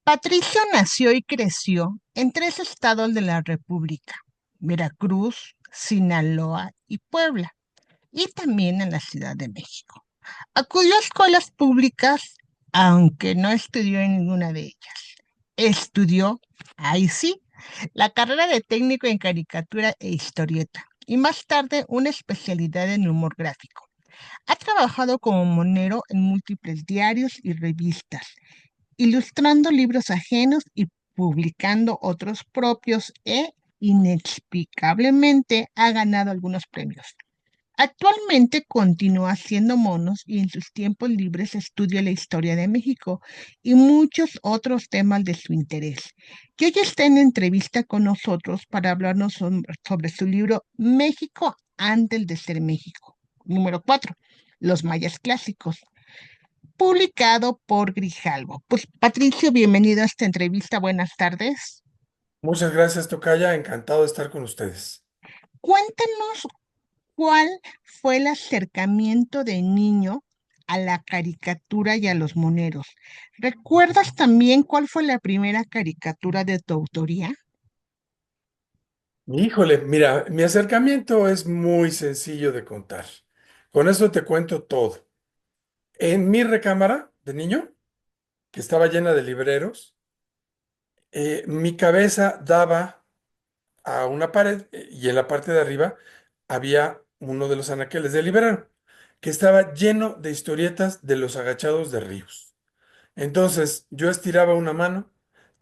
Patricio nació y creció en tres estados de la República: Veracruz, Sinaloa y Puebla, y también en la Ciudad de México. Acudió a escuelas públicas, aunque no estudió en ninguna de ellas. Estudió, ahí sí, la carrera de técnico en caricatura e historieta, y más tarde una especialidad en humor gráfico. Ha trabajado como monero en múltiples diarios y revistas, ilustrando libros ajenos y publicando otros propios, e inexplicablemente ha ganado algunos premios. Actualmente continúa haciendo monos y en sus tiempos libres estudia la historia de México y muchos otros temas de su interés. Y hoy está en entrevista con nosotros para hablarnos sobre su libro México antes de ser México, número 4, Los mayas clásicos, publicado por Grijalbo. Pues Patricio, bienvenido a esta entrevista. Buenas tardes. Muchas gracias, Tocaya. Encantado de estar con ustedes. Cuéntanos cuál fue el acercamiento de niño a la caricatura y a los moneros. ¿Recuerdas también cuál fue la primera caricatura de tu autoría? Híjole, mira, mi acercamiento es muy sencillo de contar. Con eso te cuento todo. En mi recámara de niño, que estaba llena de libreros, mi cabeza daba a una pared y en la parte de arriba había uno de los anaqueles del librero, que estaba lleno de historietas de los agachados de Ríos. Entonces yo estiraba una mano,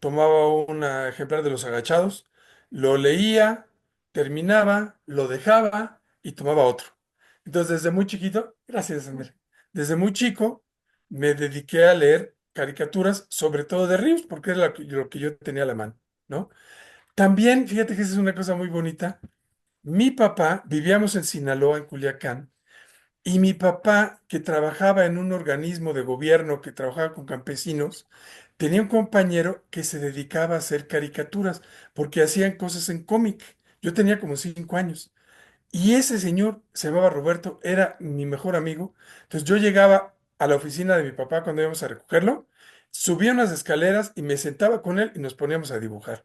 tomaba un ejemplar de los agachados, lo leía, terminaba, lo dejaba y tomaba otro. Entonces desde muy chiquito, gracias André, desde muy chico me dediqué a leer caricaturas, sobre todo de Ríos, porque era lo que yo tenía a la mano, ¿no? También, fíjate que esa es una cosa muy bonita. Mi papá, vivíamos en Sinaloa, en Culiacán, y mi papá, que trabajaba en un organismo de gobierno, que trabajaba con campesinos, tenía un compañero que se dedicaba a hacer caricaturas, porque hacían cosas en cómic. Yo tenía como 5 años. Y ese señor se llamaba Roberto, era mi mejor amigo. Entonces yo llegaba a la oficina de mi papá cuando íbamos a recogerlo, subía unas escaleras y me sentaba con él y nos poníamos a dibujar.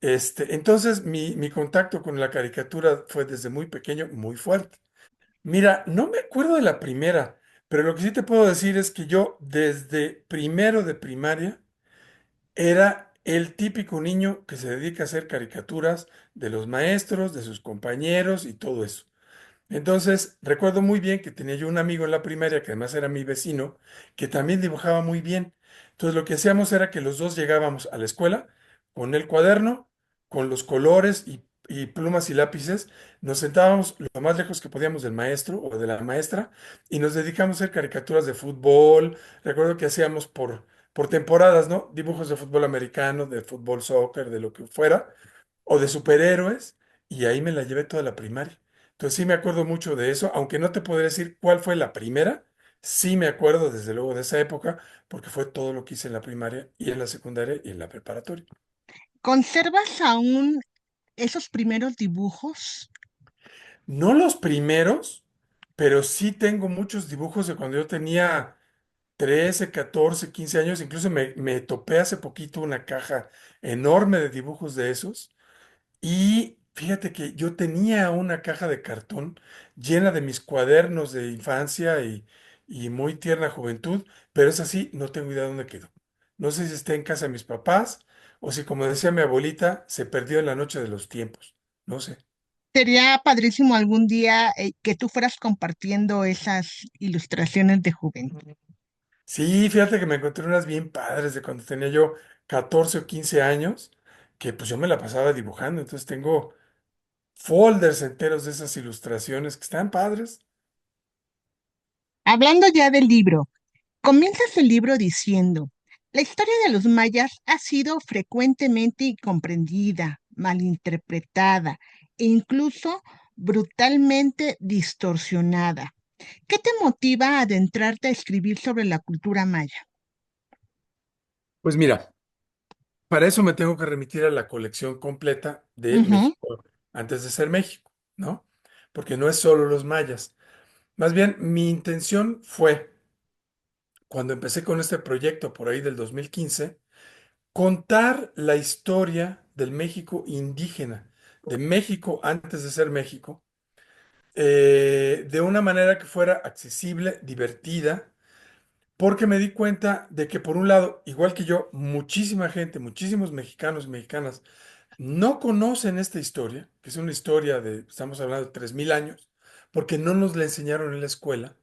Entonces mi contacto con la caricatura fue desde muy pequeño, muy fuerte. Mira, no me acuerdo de la primera, pero lo que sí te puedo decir es que yo desde primero de primaria era el típico niño que se dedica a hacer caricaturas de los maestros, de sus compañeros y todo eso. Entonces, recuerdo muy bien que tenía yo un amigo en la primaria, que además era mi vecino, que también dibujaba muy bien. Entonces, lo que hacíamos era que los dos llegábamos a la escuela con el cuaderno, con los colores y plumas y lápices, nos sentábamos lo más lejos que podíamos del maestro o de la maestra y nos dedicamos a hacer caricaturas de fútbol. Recuerdo que hacíamos por temporadas, ¿no? Dibujos de fútbol americano, de fútbol soccer, de lo que fuera, o de superhéroes, y ahí me la llevé toda la primaria. Entonces sí me acuerdo mucho de eso, aunque no te podré decir cuál fue la primera, sí me acuerdo desde luego de esa época, porque fue todo lo que hice en la primaria y en la secundaria y en la preparatoria. ¿Conservas aún esos primeros dibujos? No los primeros, pero sí tengo muchos dibujos de cuando yo tenía 13, 14, 15 años. Incluso me topé hace poquito una caja enorme de dibujos de esos. Y fíjate que yo tenía una caja de cartón llena de mis cuadernos de infancia y muy tierna juventud, pero es así, no tengo idea de dónde quedó. No sé si está en casa de mis papás o si, como decía mi abuelita, se perdió en la noche de los tiempos. No sé. Sería padrísimo algún día que tú fueras compartiendo esas ilustraciones de juventud. Sí, fíjate que me encontré unas bien padres de cuando tenía yo 14 o 15 años, que pues yo me la pasaba dibujando, entonces tengo folders enteros de esas ilustraciones que están padres. Hablando ya del libro, comienzas el libro diciendo: la historia de los mayas ha sido frecuentemente incomprendida, malinterpretada e incluso brutalmente distorsionada. ¿Qué te motiva a adentrarte a escribir sobre la cultura maya? Pues mira. Para eso me tengo que remitir a la colección completa de Ujú. México antes de ser México, ¿no? Porque no es solo los mayas. Más bien, mi intención fue, cuando empecé con este proyecto por ahí del 2015, contar la historia del México indígena, de México antes de ser México, de una manera que fuera accesible, divertida, porque me di cuenta de que por un lado, igual que yo, muchísima gente, muchísimos mexicanos y mexicanas no conocen esta historia, que es una historia de, estamos hablando de 3000 años, porque no nos la enseñaron en la escuela.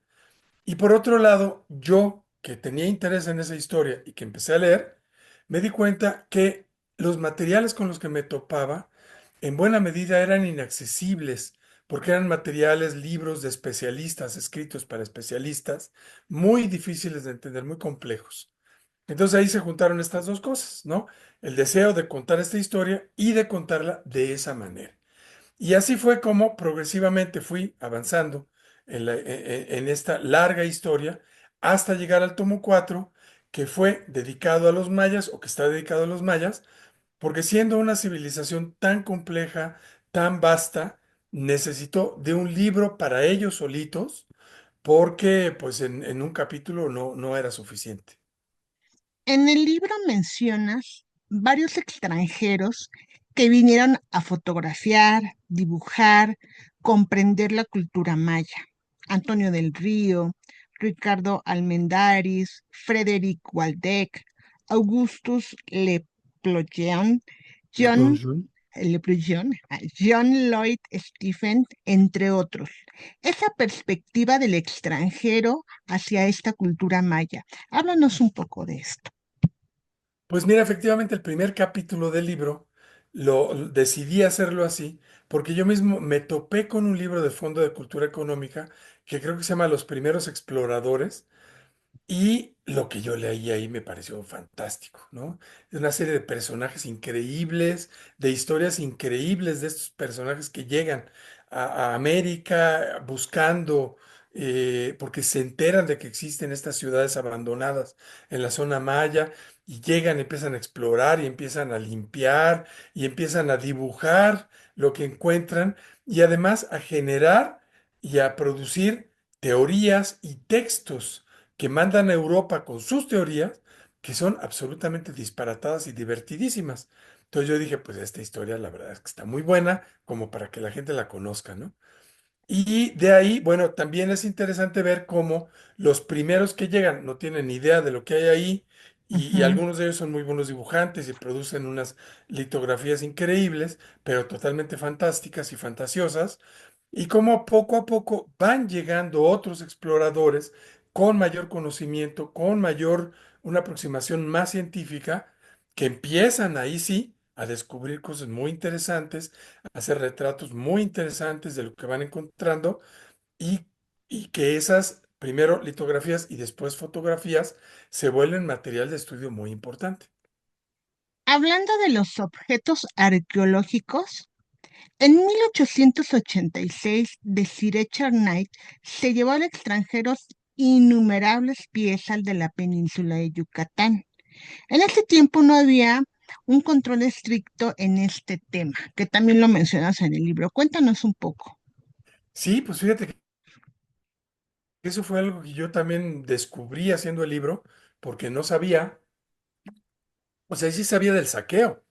Y por otro lado, yo que tenía interés en esa historia y que empecé a leer, me di cuenta que los materiales con los que me topaba en buena medida eran inaccesibles, porque eran materiales, libros de especialistas, escritos para especialistas, muy difíciles de entender, muy complejos. Entonces ahí se juntaron estas dos cosas, ¿no? El deseo de contar esta historia y de contarla de esa manera. Y así fue como progresivamente fui avanzando en esta larga historia hasta llegar al tomo 4, que fue dedicado a los mayas o que está dedicado a los mayas, porque siendo una civilización tan compleja, tan vasta, necesitó de un libro para ellos solitos, porque pues en un capítulo no era suficiente. En el libro mencionas varios extranjeros que vinieron a fotografiar, dibujar, comprender la cultura maya. Antonio del Río, Ricardo Almendaris, Frederick Waldeck, Augustus Le Plongeon, Le John Plongeon. Le Plongeon, John Lloyd Stephen, entre otros. Esa perspectiva del extranjero hacia esta cultura maya. Háblanos un poco de esto. Pues mira, efectivamente el primer capítulo del libro decidí hacerlo así porque yo mismo me topé con un libro de Fondo de Cultura Económica que creo que se llama Los primeros exploradores, y lo que yo leí ahí me pareció fantástico, ¿no? Es una serie de personajes increíbles, de historias increíbles de estos personajes que llegan a América buscando, porque se enteran de que existen estas ciudades abandonadas en la zona maya y llegan, empiezan a explorar y empiezan a limpiar y empiezan a dibujar lo que encuentran y además a generar y a producir teorías y textos que mandan a Europa con sus teorías, que son absolutamente disparatadas y divertidísimas. Entonces yo dije, pues esta historia la verdad es que está muy buena como para que la gente la conozca, ¿no? Y de ahí, bueno, también es interesante ver cómo los primeros que llegan no tienen ni idea de lo que hay ahí, y Ujú. algunos de ellos son muy buenos dibujantes y producen unas litografías increíbles, pero totalmente fantásticas y fantasiosas, y cómo poco a poco van llegando otros exploradores con mayor conocimiento, con mayor, una aproximación más científica, que empiezan ahí sí a descubrir cosas muy interesantes, hacer retratos muy interesantes de lo que van encontrando, y, y que esas, primero litografías y después fotografías, se vuelven material de estudio muy importante. Hablando de los objetos arqueológicos, en 1886, Desiree Charnay se llevó al extranjero innumerables piezas de la península de Yucatán. En ese tiempo no había un control estricto en este tema, que también lo mencionas en el libro. Cuéntanos un poco. Sí, pues fíjate que eso fue algo que yo también descubrí haciendo el libro, porque no sabía, o sea, sí sabía del saqueo,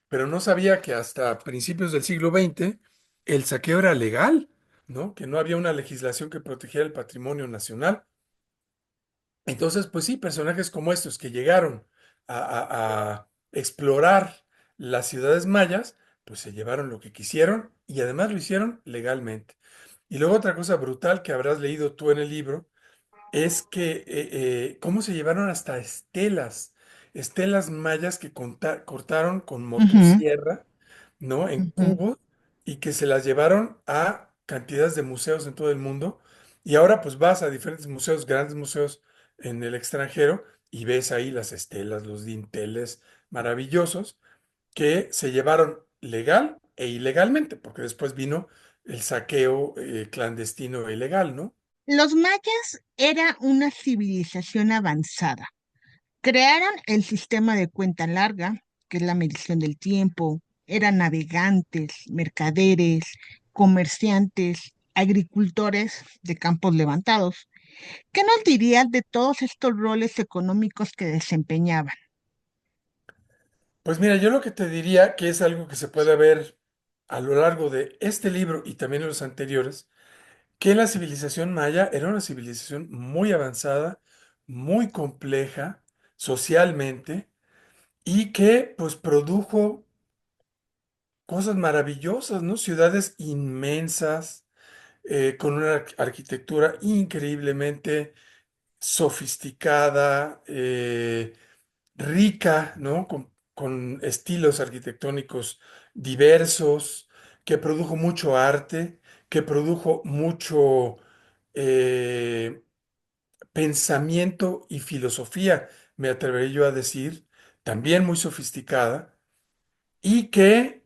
pero no sabía que hasta principios del siglo XX el saqueo era legal, ¿no? Que no había una legislación que protegiera el patrimonio nacional. Entonces, pues sí, personajes como estos que llegaron a explorar las ciudades mayas, pues se llevaron lo que quisieron y además lo hicieron legalmente. Y luego otra cosa brutal que habrás leído tú en el libro es que cómo se llevaron hasta estelas, estelas mayas que cortaron con Ujú, motosierra, ¿no? En ujú. cubos, y que se las llevaron a cantidades de museos en todo el mundo. Y ahora pues vas a diferentes museos, grandes museos en el extranjero, y ves ahí las estelas, los dinteles maravillosos que se llevaron legal e ilegalmente, porque después vino el saqueo clandestino e ilegal, ¿no? Los mayas era una civilización avanzada. Crearon el sistema de cuenta larga, que es la medición del tiempo. Eran navegantes, mercaderes, comerciantes, agricultores de campos levantados. ¿Qué nos dirías de todos estos roles económicos que desempeñaban? Pues mira, yo lo que te diría que es algo que se puede ver a lo largo de este libro y también en los anteriores, que la civilización maya era una civilización muy avanzada, muy compleja socialmente y que pues produjo cosas maravillosas, ¿no? Ciudades inmensas, con una arquitectura increíblemente sofisticada, rica, ¿no? Con estilos arquitectónicos diversos, que produjo mucho arte, que produjo mucho eh, pensamiento y filosofía, me atrevería yo a decir, también muy sofisticada, y que,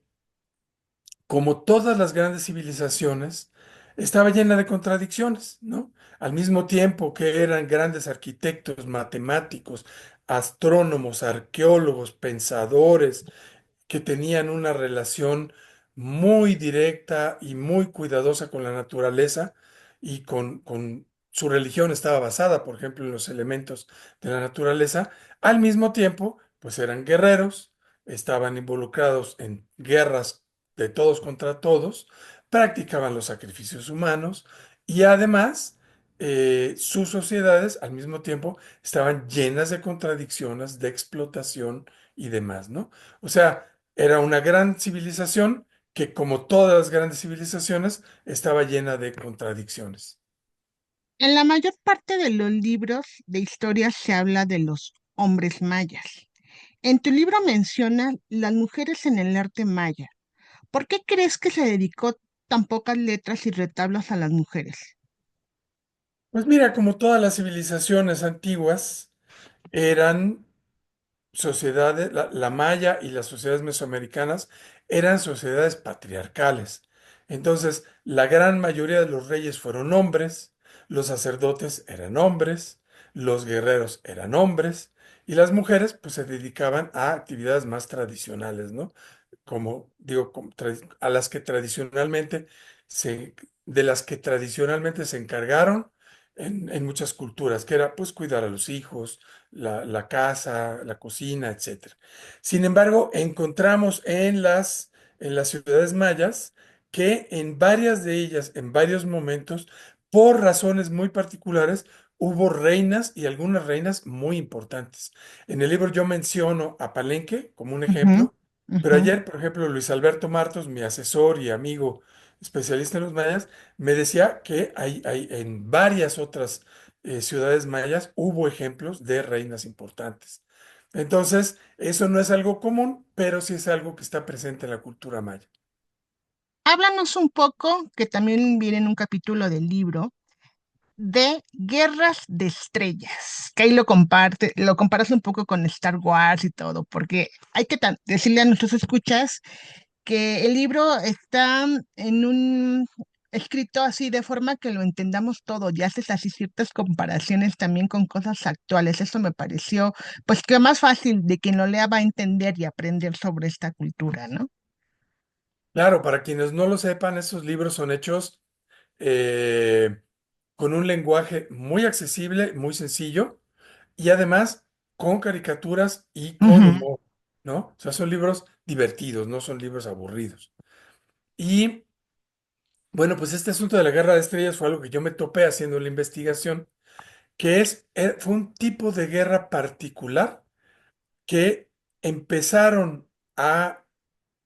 como todas las grandes civilizaciones, estaba llena de contradicciones, ¿no? Al mismo tiempo que eran grandes arquitectos, matemáticos, astrónomos, arqueólogos, pensadores, que tenían una relación muy directa y muy cuidadosa con la naturaleza y con su religión estaba basada, por ejemplo, en los elementos de la naturaleza. Al mismo tiempo, pues eran guerreros, estaban involucrados en guerras de todos contra todos, practicaban los sacrificios humanos y además sus sociedades al mismo tiempo estaban llenas de contradicciones, de explotación y demás, ¿no? O sea, era una gran civilización que, como todas las grandes civilizaciones, estaba llena de contradicciones. En la mayor parte de los libros de historia se habla de los hombres mayas. En tu libro mencionas las mujeres en el arte maya. ¿Por qué crees que se dedicó tan pocas letras y retablos a las mujeres? Pues mira, como todas las civilizaciones antiguas, eran sociedades, la maya y las sociedades mesoamericanas eran sociedades patriarcales. Entonces, la gran mayoría de los reyes fueron hombres, los sacerdotes eran hombres, los guerreros eran hombres, y las mujeres pues se dedicaban a actividades más tradicionales, ¿no? Como digo, a las que tradicionalmente se, de las que tradicionalmente se encargaron en muchas culturas, que era pues cuidar a los hijos, la casa, la cocina, etcétera. Sin embargo, encontramos en las ciudades mayas que en varias de ellas, en varios momentos, por razones muy particulares, hubo reinas y algunas reinas muy importantes. En el libro yo menciono a Palenque como un Ujú, ejemplo, pero ujú. ayer, por ejemplo, Luis Alberto Martos, mi asesor y amigo especialista en los mayas, me decía que hay en varias otras ciudades mayas hubo ejemplos de reinas importantes. Entonces, eso no es algo común, pero sí es algo que está presente en la cultura maya. Háblanos un poco, que también viene en un capítulo del libro, de Guerras de Estrellas, que ahí lo comparas un poco con Star Wars y todo, porque hay que decirle a nuestros escuchas que el libro está en un escrito así de forma que lo entendamos todo, y haces así ciertas comparaciones también con cosas actuales. Eso me pareció, pues que más fácil de quien lo lea va a entender y aprender sobre esta cultura, ¿no? Claro, para quienes no lo sepan, estos libros son hechos eh, con un lenguaje muy accesible, muy sencillo, y además con caricaturas y con Ujú. humor, ¿no? O sea, son libros divertidos, no son libros aburridos. Y bueno, pues este asunto de la Guerra de Estrellas fue algo que yo me topé haciendo la investigación, que fue un tipo de guerra particular que empezaron a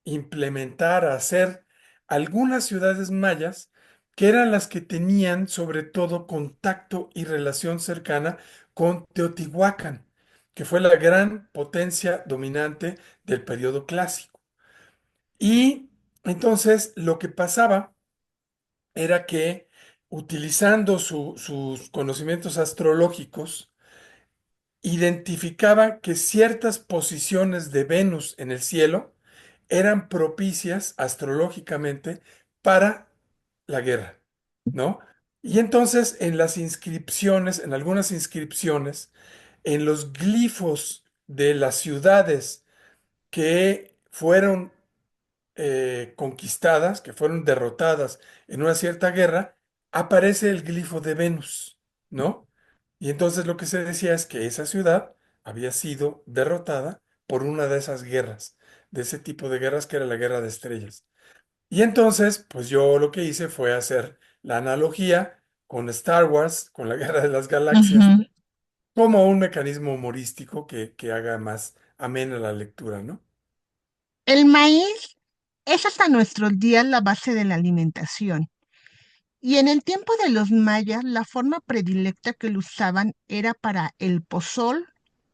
implementar, a hacer algunas ciudades mayas, que eran las que tenían sobre todo contacto y relación cercana con Teotihuacán, que fue la gran potencia dominante del periodo clásico. Y entonces lo que pasaba era que, utilizando sus conocimientos astrológicos, identificaba que ciertas posiciones de Venus en el cielo eran propicias astrológicamente para la guerra, ¿no? Y entonces en las inscripciones, en algunas inscripciones, en los glifos de las ciudades que fueron conquistadas, que fueron derrotadas en una cierta guerra, aparece el glifo de Venus, ¿no? Y entonces lo que se decía es que esa ciudad había sido derrotada por una de esas guerras, de ese tipo de guerras que era la Guerra de Estrellas. Y entonces, pues yo lo que hice fue hacer la analogía con Star Wars, con la Guerra de las Galaxias, Ujú. como un mecanismo humorístico que haga más amena la lectura, ¿no? El maíz es hasta nuestros días la base de la alimentación. Y en el tiempo de los mayas, la forma predilecta que lo usaban era para el pozol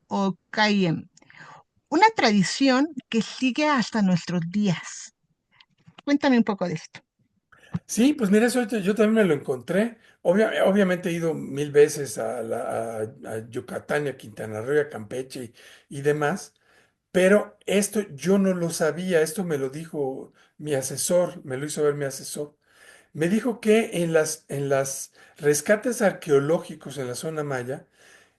o cayem, una tradición que sigue hasta nuestros días. Cuéntame un poco de esto. Sí, pues mira, eso yo también me lo encontré. Obviamente he ido mil veces a Yucatán y a Quintana Roo, y a Campeche y demás, pero esto yo no lo sabía, esto me lo dijo mi asesor, me lo hizo ver mi asesor. Me dijo que en las rescates arqueológicos en la zona maya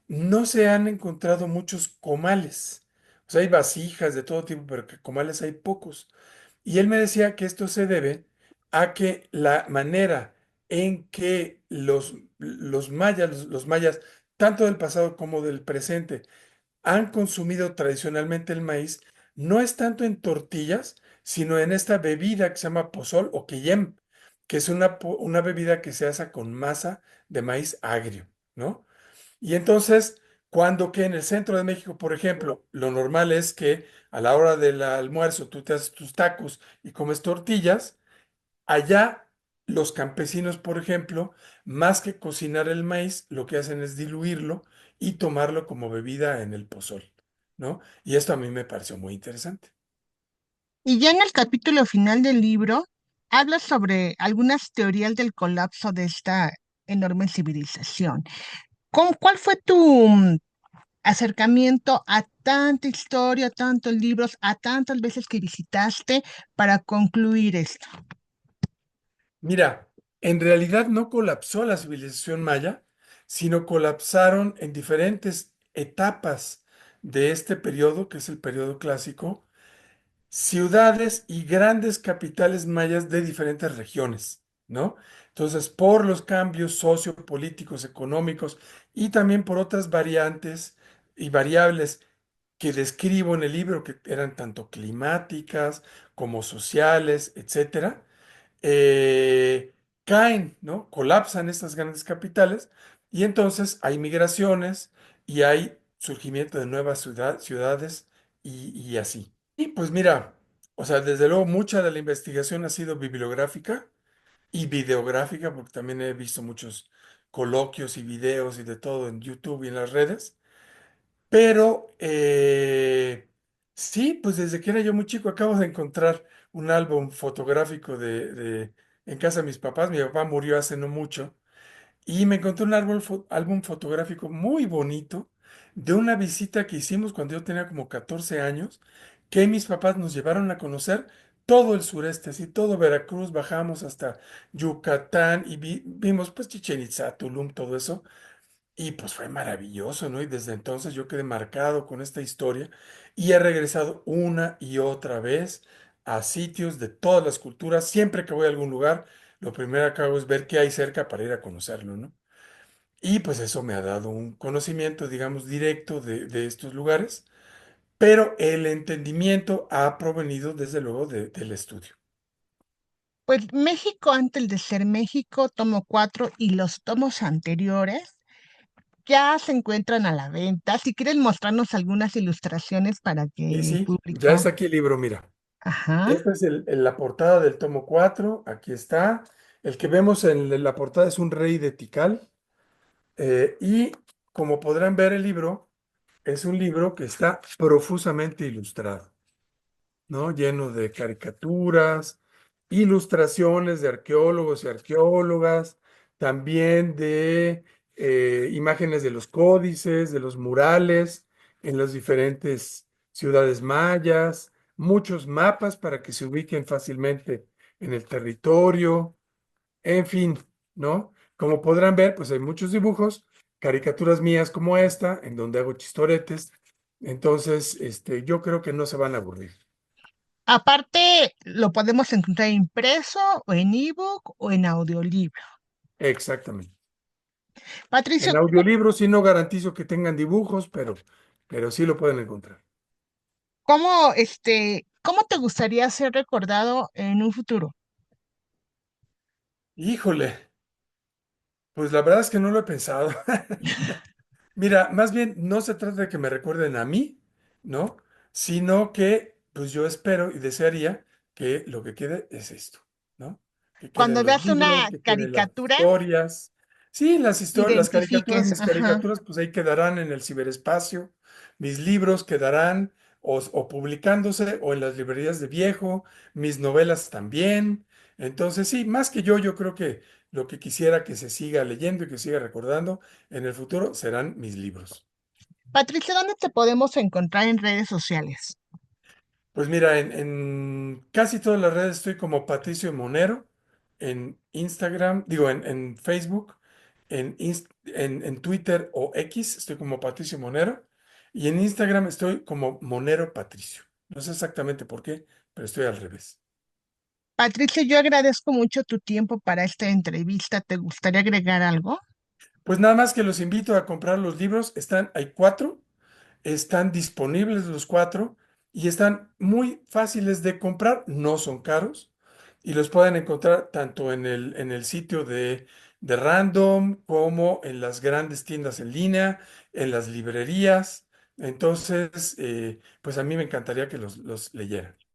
no se han encontrado muchos comales. O sea, hay vasijas de todo tipo, pero que comales hay pocos. Y él me decía que esto se debe a que la manera en que los mayas, los mayas, tanto del pasado como del presente, han consumido tradicionalmente el maíz, no es tanto en tortillas, sino en esta bebida que se llama pozol o queyem, que es una bebida que se hace con masa de maíz agrio, ¿no? Y entonces, cuando que en el centro de México, por ejemplo, lo normal es que a la hora del almuerzo tú te haces tus tacos y comes tortillas, allá los campesinos, por ejemplo, más que cocinar el maíz, lo que hacen es diluirlo y tomarlo como bebida en el pozol, ¿no? Y esto a mí me pareció muy interesante. Y ya en el capítulo final del libro, habla sobre algunas teorías del colapso de esta enorme civilización. ¿Cuál fue tu acercamiento a tanta historia, a tantos libros, a tantas veces que visitaste para concluir esto? Mira, en realidad no colapsó la civilización maya, sino colapsaron en diferentes etapas de este periodo, que es el periodo clásico, ciudades y grandes capitales mayas de diferentes regiones, ¿no? Entonces, por los cambios sociopolíticos, económicos y también por otras variantes y variables que describo en el libro, que eran tanto climáticas como sociales, etcétera, eh, caen, ¿no? Colapsan estas grandes capitales y entonces hay migraciones y hay surgimiento de nuevas ciudades y así. Y pues mira, o sea, desde luego mucha de la investigación ha sido bibliográfica y videográfica, porque también he visto muchos coloquios y videos y de todo en YouTube y en las redes. Pero sí, pues desde que era yo muy chico acabo de encontrar un álbum fotográfico en casa de mis papás. Mi papá murió hace no mucho y me encontré un álbum fotográfico muy bonito de una visita que hicimos cuando yo tenía como 14 años, que mis papás nos llevaron a conocer todo el sureste, así todo Veracruz, bajamos hasta Yucatán y vimos pues Chichén Itzá, Tulum, todo eso. Y pues fue maravilloso, ¿no? Y desde entonces yo quedé marcado con esta historia y he regresado una y otra vez a sitios de todas las culturas. Siempre que voy a algún lugar, lo primero que hago es ver qué hay cerca para ir a conocerlo, ¿no? Y pues eso me ha dado un conocimiento, digamos, directo de estos lugares, pero el entendimiento ha provenido desde luego del estudio. Pues México antes de ser México, tomo 4 y los tomos anteriores ya se encuentran a la venta. Si quieres mostrarnos algunas ilustraciones para que Y mi sí, ya público... está aquí el libro, mira. Ajá. Esta es la portada del tomo 4. Aquí está. El que vemos en la portada es un rey de Tikal. Y como podrán ver, el libro es un libro que está profusamente ilustrado, ¿no? Lleno de caricaturas, ilustraciones de arqueólogos y arqueólogas, también de imágenes de los códices, de los murales en las diferentes ciudades mayas, muchos mapas para que se ubiquen fácilmente en el territorio, en fin, ¿no? Como podrán ver, pues hay muchos dibujos, caricaturas mías como esta, en donde hago chistoretes. Entonces, yo creo que no se van a aburrir. Aparte, lo podemos encontrar impreso o en ebook o en audiolibro. Exactamente. En Patricio, audiolibros sí no garantizo que tengan dibujos, pero sí lo pueden encontrar. cómo te gustaría ser recordado en un futuro? Híjole, pues la verdad es que no lo he pensado. Mira, más bien no se trata de que me recuerden a mí, ¿no? Sino que, pues yo espero y desearía que lo que quede es esto, ¿no? Que Cuando queden los veas libros, una que queden las caricatura, historias. Sí, las caricaturas, identifiques, mis ajá. caricaturas, pues ahí quedarán en el ciberespacio. Mis libros quedarán o publicándose o en las librerías de viejo, mis novelas también. Entonces, sí, más que yo creo que lo que quisiera que se siga leyendo y que siga recordando en el futuro serán mis libros. Patricia, ¿dónde te podemos encontrar en redes sociales? Pues mira, en casi todas las redes estoy como Patricio Monero, en Instagram, digo, en Facebook, en Twitter o X estoy como Patricio Monero y en Instagram estoy como Monero Patricio. No sé exactamente por qué, pero estoy al revés. Patricia, yo agradezco mucho tu tiempo para esta entrevista. ¿Te gustaría agregar algo? Pues nada más que los invito a comprar los libros, hay cuatro. Están disponibles los cuatro y están muy fáciles de comprar, no son caros y los pueden encontrar tanto en el sitio de Random como en las grandes tiendas en línea, en las librerías. Entonces, pues a mí me encantaría que los leyeran.